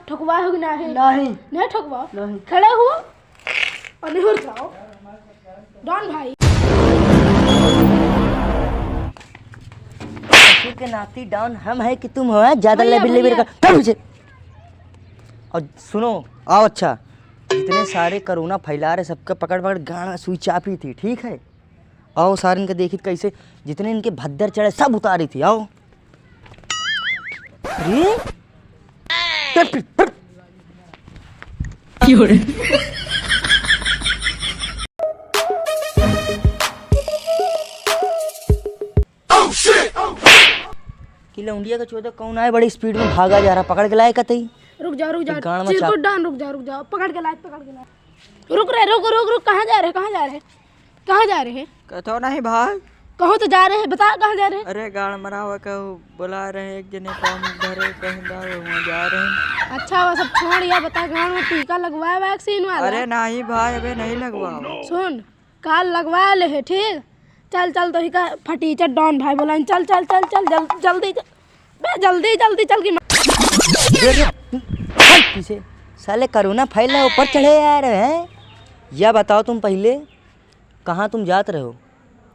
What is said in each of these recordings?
ठुकवा हो नहीं नहीं नहीं ठुकवा नहीं। खड़े हो और निहुर जाओ डॉन भाई के नाती डॉन हम है कि तुम हो ज्यादा भैया, लेबिल भैया। कर मुझे। और सुनो आओ अच्छा जितने सारे कोरोना फैला रहे सबका पकड़ पकड़ गाना सुई चापी थी ठीक है। आओ सारे इनके देखी कैसे जितने इनके भद्दर चढ़े सब उतारी थी। आओ अरे कि लौंडिया का चौदह कौन आए बड़ी स्पीड में भागा जा रहा पकड़ के लाए कतई। रुक जाओ गान में चिरकुट डॉन रुक जाओ पकड़ के लाए रुक रुक कहाँ जा रहे कहाँ जा रहे हैं कहो नहीं भाई कहो तो जा रहे हैं बता कहाँ जा रहे हैं। अरे गाड़ मरा हुआ कहो बुला रहे हैं एक जने फॉर्म भरे कहीं वहाँ जा रहे हैं। अच्छा वो सब छोड़ या बता गाँव में टीका लगवाया वैक्सीन वाला। अरे नहीं भाई अबे नहीं लगवाओ। सुन काल लगवा ले है ठीक चल चल तो ही का फटीचर डॉन भाई बोला चल चल चल चल जल्दी जल्दी चल की पीछे साले कोरोना फैला ऊपर चढ़े यार हैं। या बताओ तुम पहले कहाँ तुम जात रहे हो।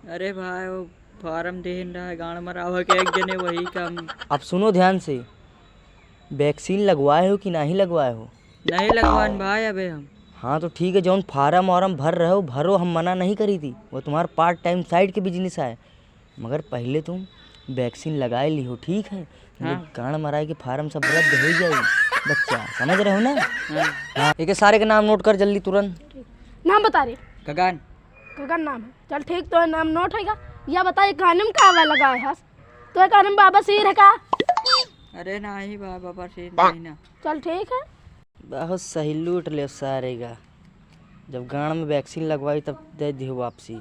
अरे भाई वो फार्म देन रहा है गाड़ मरा हुआ के एक जने वही काम। अब सुनो ध्यान से वैक्सीन लगवाए हो कि नहीं लगवाए हो। नहीं लगवान भाई अबे हम। हाँ तो ठीक है जौन फार्म वारम भर रहे हो भरो हम मना नहीं करी थी वो तुम्हारा पार्ट टाइम साइड के बिजनेस है मगर पहले तुम वैक्सीन लगाए ली हो ठीक है। हाँ। गाड़ मराए के फार्म सब रद्द हो जाए बच्चा समझ रहे हो ना। हाँ एक सारे के नाम नोट कर जल्दी तुरंत। नाम बता रहे गगन गगन नाम है चल ठीक तो नाम नोट है या बता ये कानम का हवा लगा है तो कानम बाबा सिर है का। अरे नहीं भाई बाबा से नहीं ना। चल ठीक है बहुत सही लूट ले सारे का जब गाड़ में वैक्सीन लगवाई तब दे दी वापसी।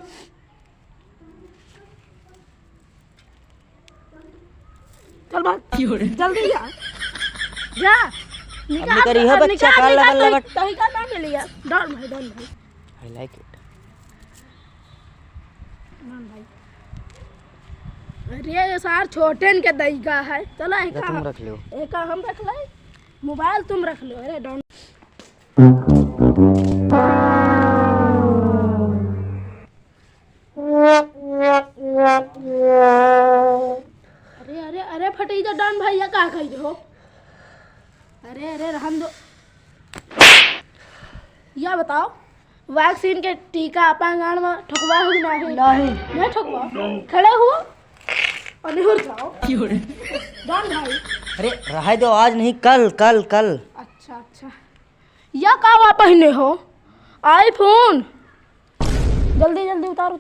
चल भाग जल्दी जा हमने करी है बच्चा का लगा तो ही का नाम ले लिया डॉन भाई आई लाइक इट। डॉन भाई अरे ये सार छोटे के दही का है चलो एक तुम रख लो एक हम रख ले मोबाइल तुम रख लो। अरे डॉन अरे फटीजा डॉन भैया का कही हो। अरे रहन दो या बताओ वैक्सीन के टीका अपन गाँव में ठुकवा हो नहीं ठुकवा खड़े हो और निहुर जाओ डॉन भाई। अरे रह दो आज नहीं कल कल कल। अच्छा या का वापस नहीं हो आईफोन जल्दी उतार।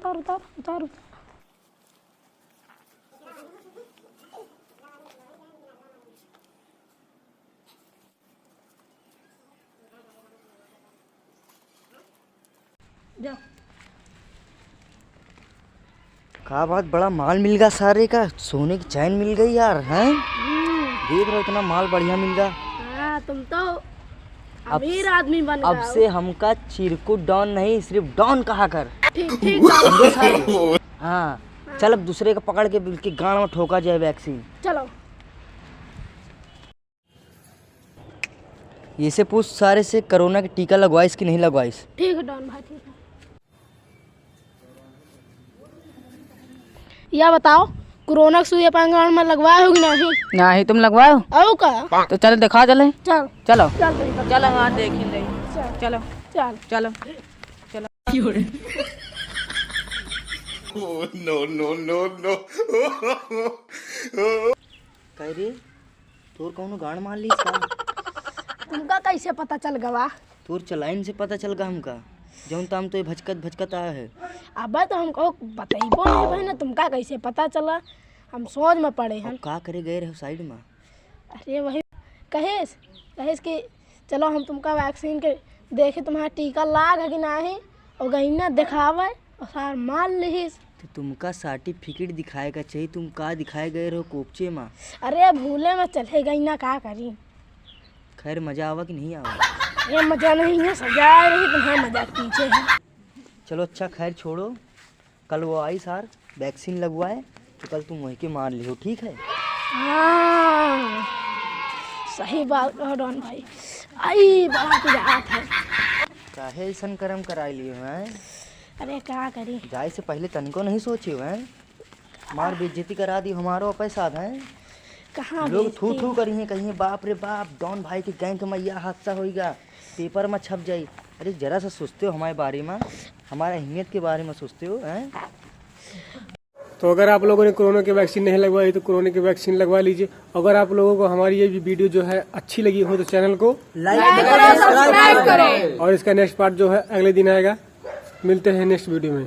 जाओ का बात बड़ा माल मिल गया सारे का सोने की चैन मिल गई यार हैं। देख रहे हो इतना माल बढ़िया मिल गया। हाँ तुम तो अमीर आदमी बन गए अब से हमका चिरकुट डॉन नहीं सिर्फ डॉन कहा कर। ठीक समझे सारे। हाँ चल अब दूसरे का पकड़ के बिल्कुल गाँव में ठोका जाए वैक्सीन। चलो ये से पूछ सारे से कोरोना के टीका लगवाइस कि नहीं लगवाइस। ठीक है डॉन भाई ठीक है या बताओ कोरोना की सुई अपन गाँव में लगवाए हो कि नहीं। नहीं तुम लगवाओ आओ का तो चलो दिखा चले चल चलो चल वहाँ देखेंगे चलो चल चलो no. कह रे तोर कौनो गाड़ मार ली का। तुमका कैसे पता चल गवा। तोर चलाइन से पता चल गा हमका जौन ताम तो भचकत आया है। अब तो हमको बताइबो नहीं भाई ना तुमका कैसे पता चला हम सोच में पड़े हैं। का करे गए रहे साइड में। अरे वही कहेस कि चलो हम तुमका वैक्सीन के देखे तुम्हारा टीका लाग है कि नहीं और गईना दिखावे और सार मान लिहिस। तो तुमका सर्टिफिकेट दिखाएगा चाहिए तुम का दिखाए गए रहो कोपचे में। अरे भूले में चले गईना का करी। खैर मजा आवा कि नहीं आवा। ये मजा नहीं है सजा रही तुम्हारा मजा पीछे है। चलो अच्छा खैर छोड़ो कल वो आई सार वैक्सीन लगवाए तो कल तुम वहीं के मार लियो ठीक है। हाँ सही बात कहो डॉन भाई। आई बड़ा की बात है। काहे ऐसन कर्म कराई लिए हैं? अरे क्या करी, जाए से पहले तनिको नहीं सोचे हैं? हमार बेइज्जती करा दी, हमारो पैसा है। कहाँ लोग थू बेइज्जती? थू करी कहीं बाप रे बाप डॉन भाई के गैंग में यह हादसा होएगा, पेपर में छप जाई। अरे जरा सा सोचते हो हमारे बारे में, हमारा अहमियत के बारे में सोचते हो हैं? तो अगर आप लोगों ने कोरोना की वैक्सीन नहीं लगवाई तो कोरोना की वैक्सीन लगवा लीजिए। अगर आप लोगों को हमारी ये वीडियो जो है अच्छी लगी हो तो चैनल को लाइक और इसका नेक्स्ट पार्ट जो है अगले दिन आएगा। मिलते हैं नेक्स्ट वीडियो में।